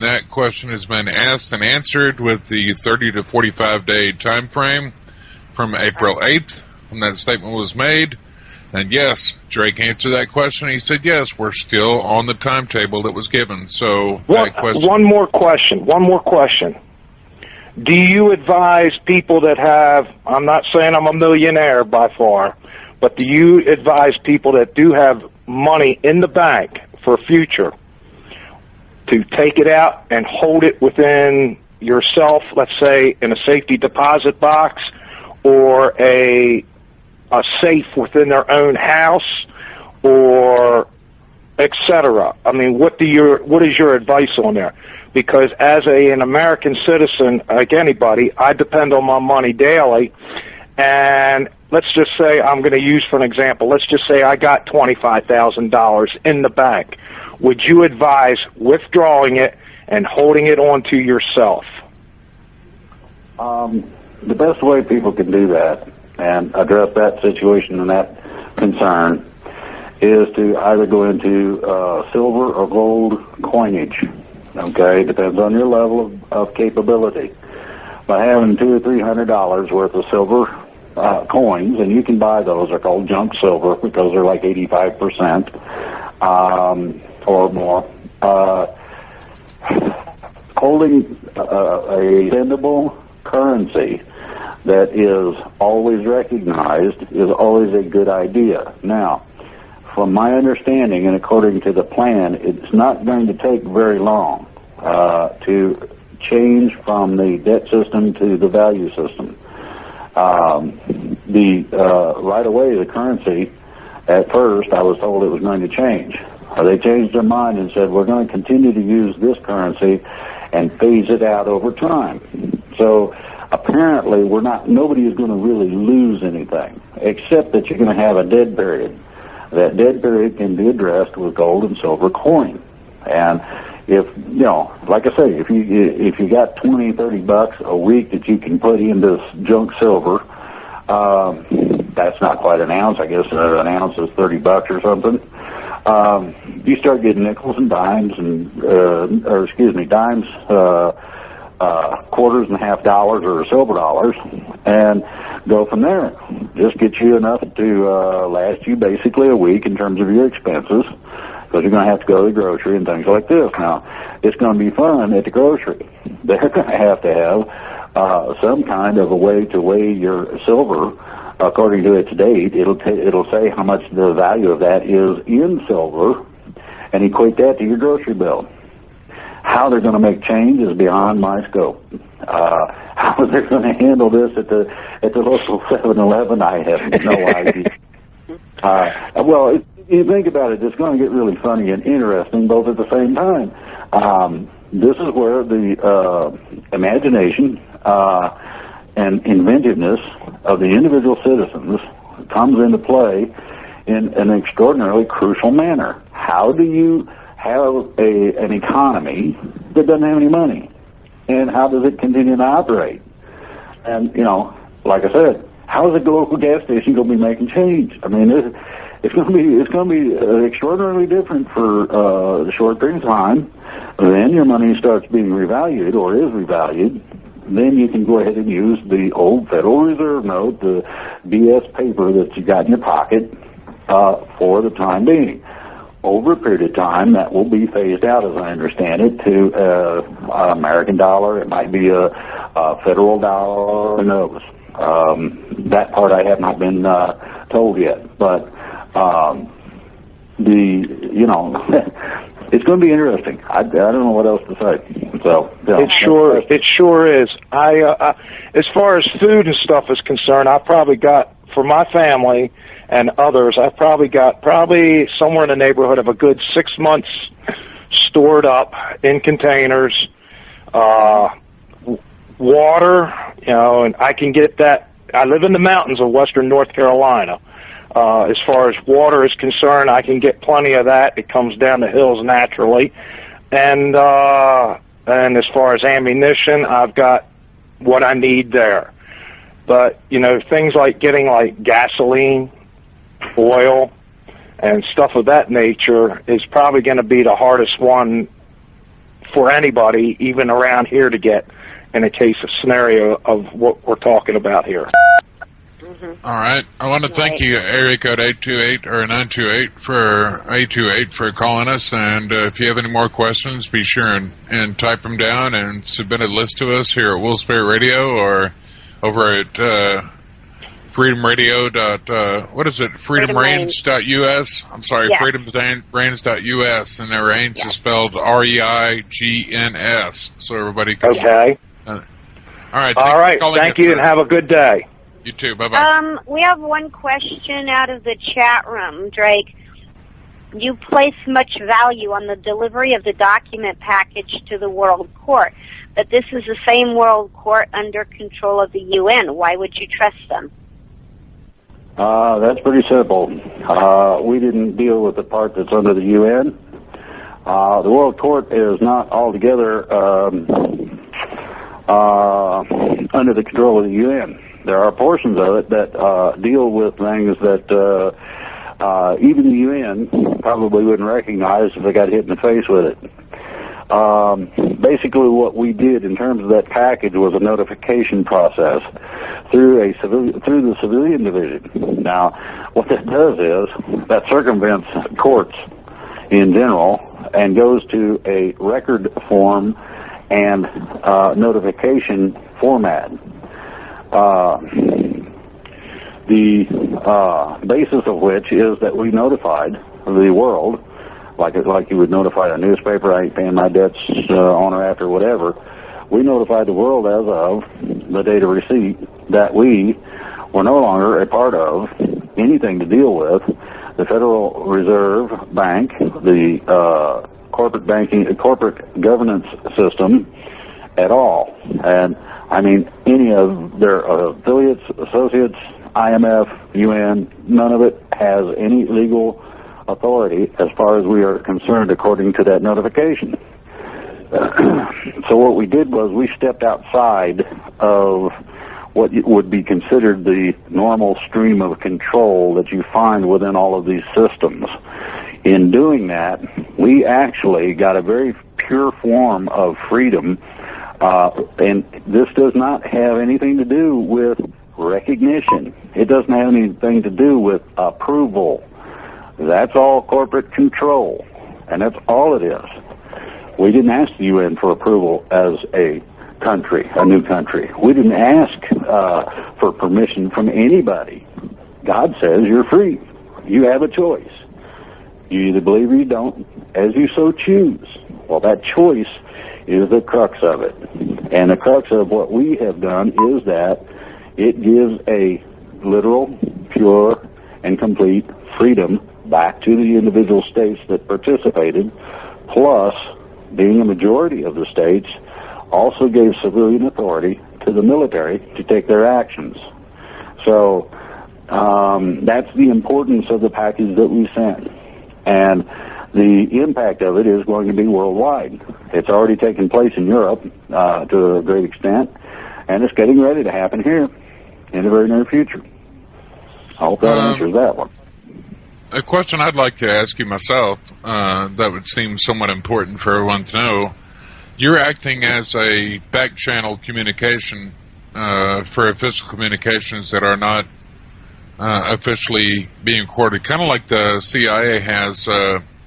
That question has been asked and answered with the 30 to 45 day time frame from April 8th when that statement was made. And yes, Drake answered that question. He said, yes, we're still on the timetable that was given. So that question. One more question. Do you advise people that have, I'm not saying I'm a millionaire by far, but do you advise people that do have money in the bank for future to take it out and hold it within yourself, let's say in a safety deposit box or a safe within their own house, or etc.? I mean, what is your advice on there? Because as an American citizen, like anybody, I depend on my money daily, and let's just say, I'm going to use for an example, let's just say I got $25,000 in the bank. Would you advise withdrawing it and holding it onto yourself? The best way people can do that and address that situation and that concern is to either go into silver or gold coinage. Okay, depends on your level of capability. By having $200 or $300 worth of silver coins, and you can buy those, they're called junk silver because they're like 85% or more. Holding a dependable currency that is always recognized is always a good idea. Now, from my understanding and according to the plan, it's not going to take very long to change from the debt system to the value system. Right away, the currency, at first, I was told it was going to change. They changed their mind and said, we're going to continue to use this currency and phase it out over time. So apparently, nobody is going to really lose anything, except that you're going to have a dead period. That dead period can be addressed with gold and silver coin. And if, like I say, if you got $20-30 a week that you can put into junk silver, that's not quite an ounce. I guess an ounce is $30 or something. You start getting nickels and dimes dimes, quarters and half dollars or silver dollars, and go from there. Just get you enough to last you basically a week in terms of your expenses, because you're going to have to go to the grocery and things like this. Now, it's going to be fun at the grocery. They're going to have some kind of a way to weigh your silver according to its date. It'll say how much the value of that is in silver, and equate that to your grocery bill. How they're going to make change is beyond my scope. How they're going to handle this at the local 7-Eleven, I have no idea. Well, if you think about it, it's going to get really funny and interesting both at the same time. This is where the imagination and inventiveness of the individual citizens comes into play in an extraordinarily crucial manner. How do you have an economy that doesn't have any money? And how does it continue to operate? And, like I said, how is the local gas station going to be making change? I mean, it's going to be extraordinarily different for a short period of time. Then your money starts being revalued or is revalued. Then you can go ahead and use the old Federal Reserve note, the BS paper that you got in your pocket, for the time being. Over a period of time, that will be phased out, as I understand it, to an American dollar. It might be a federal dollar. Who knows? That part I have not been told yet. But it's going to be interesting. I don't know what else to say. So it sure is. As far as food and stuff is concerned, I probably got, for my family and others, I've probably got somewhere in the neighborhood of a good 6 months stored up in containers. Water, and I can get that. I live in the mountains of western North Carolina. As far as water is concerned, I can get plenty of that. It comes down the hills naturally. And as far as ammunition, I've got what I need there. But, things like getting gasoline, oil, and stuff of that nature is probably going to be the hardest one for anybody, even around here, to get in a case of scenario of what we're talking about here. All right. I want to thank you, area code 828 or 928 for 828 for calling us. And if you have any more questions, be sure and type them down and submit a list to us here at Will Spirit Radio or over at Freedom Radio. What is it? FreedomReigns.us. I'm sorry, yeah. FreedomReigns.us, and their Reigns is spelled REIGNS. So everybody can. Okay. All right. All right. Thank you, and have a good day. You too. Bye-bye. We have one question out of the chat room, Drake. You place much value on the delivery of the document package to the World Court, but this is the same World Court under control of the UN. Why would you trust them? That's pretty simple. We didn't deal with the part that's under the UN. The World Court is not altogether under the control of the UN. There are portions of it that deal with things that even the UN probably wouldn't recognize if they got hit in the face with it. Basically, what we did in terms of that package was a notification process through the civilian division. Now, what that does is that circumvents courts in general and goes to a record form and notification format. The basis of which is that we notified the world, like you would notify a newspaper, I ain't paying my debts on or after whatever. We notified the world as of the date of receipt that we were no longer a part of anything to deal with the Federal Reserve Bank, the corporate governance system at all. And I mean, any of their affiliates, associates, IMF, UN, none of it has any legal authority as far as we are concerned according to that notification. So what we did was we stepped outside of what would be considered the normal stream of control that you find within all of these systems. In doing that, we actually got a very pure form of freedom. And this does not have anything to do with recognition. It doesn't have anything to do with approval. That's all corporate control, and that's all it is. We didn't ask the UN for approval as a country, a new country. We didn't ask for permission from anybody. God says you're free. You have a choice. You either believe or you don't, as you so choose. Well, that choice is the crux of it. And the crux of what we have done is that it gives a literal, pure, and complete freedom back to the individual states that participated, plus being a majority of the states also gave civilian authority to the military to take their actions. So that's the importance of the package that we sent. And the impact of it is going to be worldwide. It's already taken place in Europe to a great extent, and it's getting ready to happen here in the very near future. I hope that answers that one. A question I'd like to ask you myself that would seem somewhat important for everyone to know. You're acting as a back channel communication for official communications that are not officially being recorded, kind of like the CIA has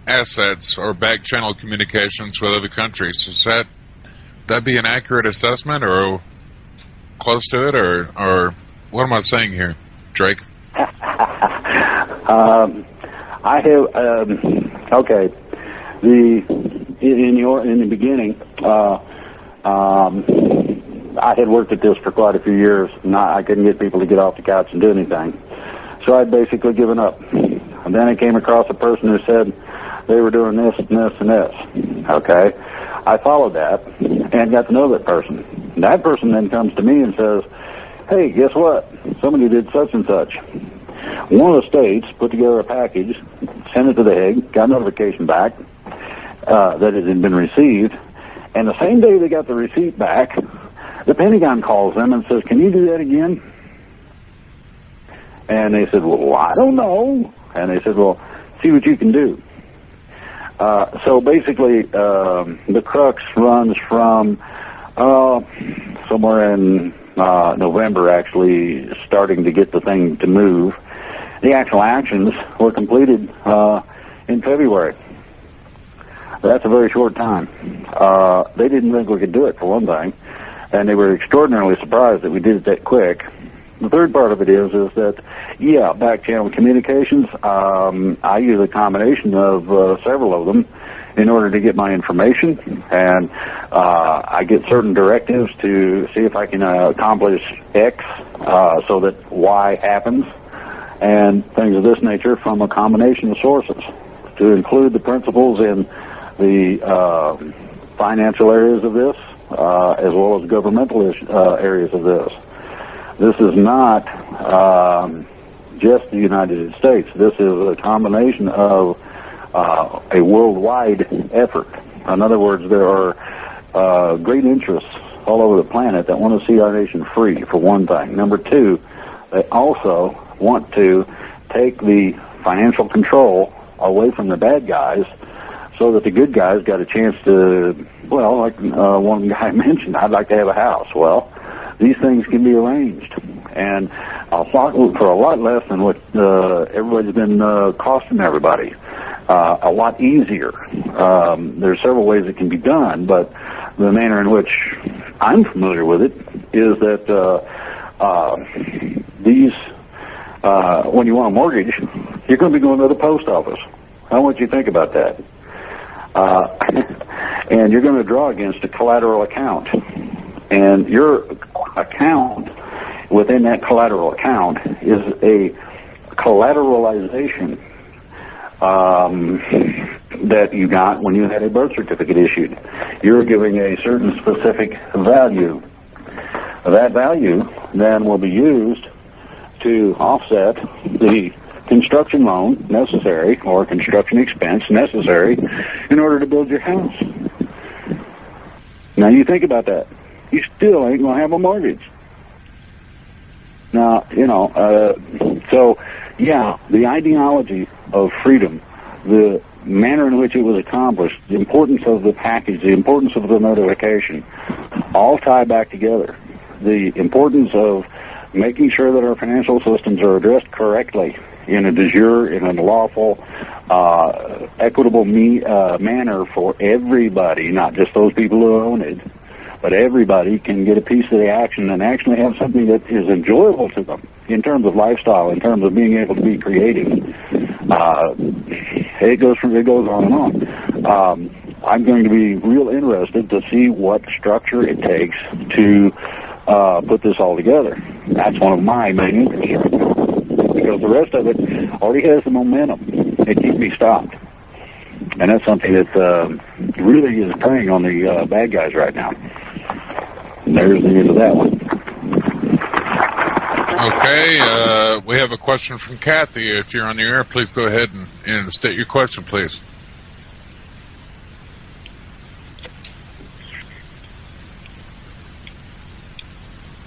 assets or back channel communications with other countries. Is that be an accurate assessment or close to it, or what am I saying here, Drake? I have okay. In the beginning, I had worked at this for quite a few years, and I couldn't get people to get off the couch and do anything. So I'd basically given up. And then I came across a person who said they were doing this and this and this. Okay, I followed that and got to know that person. And that person then comes to me and says, "Hey, guess what? Somebody did such and such." One of the states put together a package, sent it to the Hague, got notification back that it had been received, and the same day they got the receipt back, the Pentagon calls them and says, "Can you do that again?" And they said, "Well, I don't know." And they said, "Well, see what you can do." So basically, the crux runs from somewhere in November, actually, starting to get the thing to move. The actual actions were completed in February. That's a very short time. They didn't think we could do it, for one thing, and they were extraordinarily surprised that we did it that quick. The third part of it is that, yeah, back-channel communications, I use a combination of several of them in order to get my information, and I get certain directives to see if I can accomplish X so that Y happens, and things of this nature from a combination of sources, to include the principles in the financial areas of this, as well as governmental areas of this. This is not just the United States. This is a combination of a worldwide effort. In other words, there are great interests all over the planet that want to see our nation free, for one thing. Number two, they also want to take the financial control away from the bad guys so that the good guys got a chance to, well, like one guy mentioned, I'd like to have a house. Well, these things can be arranged, and for a lot less than what everybody's been costing everybody. A lot easier. There's several ways it can be done, but the manner in which I'm familiar with it is that when you want a mortgage, you're going to be going to the post office. I want you to think about that. And you're going to draw against a collateral account. And your account within that collateral account is a collateralization that you got when you had a birth certificate issued. You're giving a certain specific value. That value then will be used to offset the construction loan necessary, or construction expense necessary, in order to build your house. Now you think about that. You still ain't going to have a mortgage. Now, so, yeah, the ideology of freedom, the manner in which it was accomplished, the importance of the package, the importance of the notification, all tie back together. The importance of making sure that our financial systems are addressed correctly in a de jure, in a lawful, equitable manner for everybody, not just those people who own it, but everybody can get a piece of the action and actually have something that is enjoyable to them in terms of lifestyle, in terms of being able to be creative. It goes on and on. I'm going to be real interested to see what structure it takes to put this all together. That's one of my main interests right now, because the rest of it already has the momentum. It can't be stopped. And that's something that really is preying on the bad guys right now. And there's the end of that one. Okay, we have a question from Kathy. If you're on the air, please go ahead and state your question, please.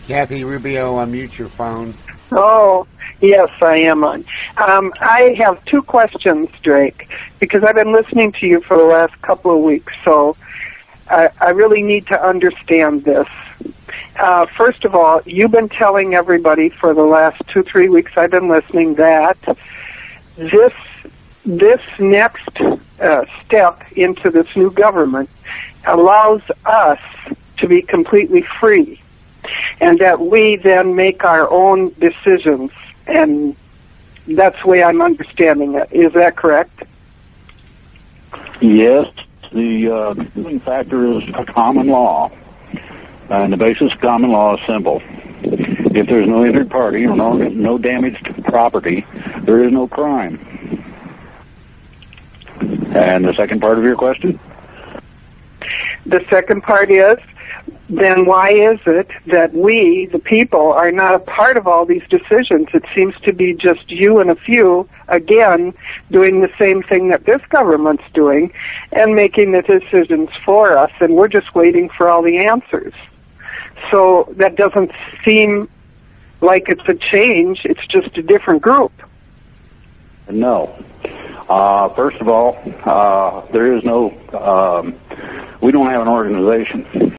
Kathy Rubio, unmute your phone. Oh, yes, I am on. I have two questions, Drake, because I've been listening to you for the last couple of weeks, so I really need to understand this. First of all, you've been telling everybody for the last 2-3 weeks I've been listening that this next step into this new government allows us to be completely free, and that we then make our own decisions, and that's the way I'm understanding it. Is that correct? Yes. The limiting factor is a common law, and the basis of common law is simple. If there's no injured party or no damaged property, there is no crime. And the second part of your question? The second part is, then why is it that we, the people, are not a part of all these decisions? It seems to be just you and a few, again, doing the same thing that this government's doing and making the decisions for us, and we're just waiting for all the answers. So that doesn't seem like it's a change, it's just a different group. No. First of all, there is no, we don't have an organization.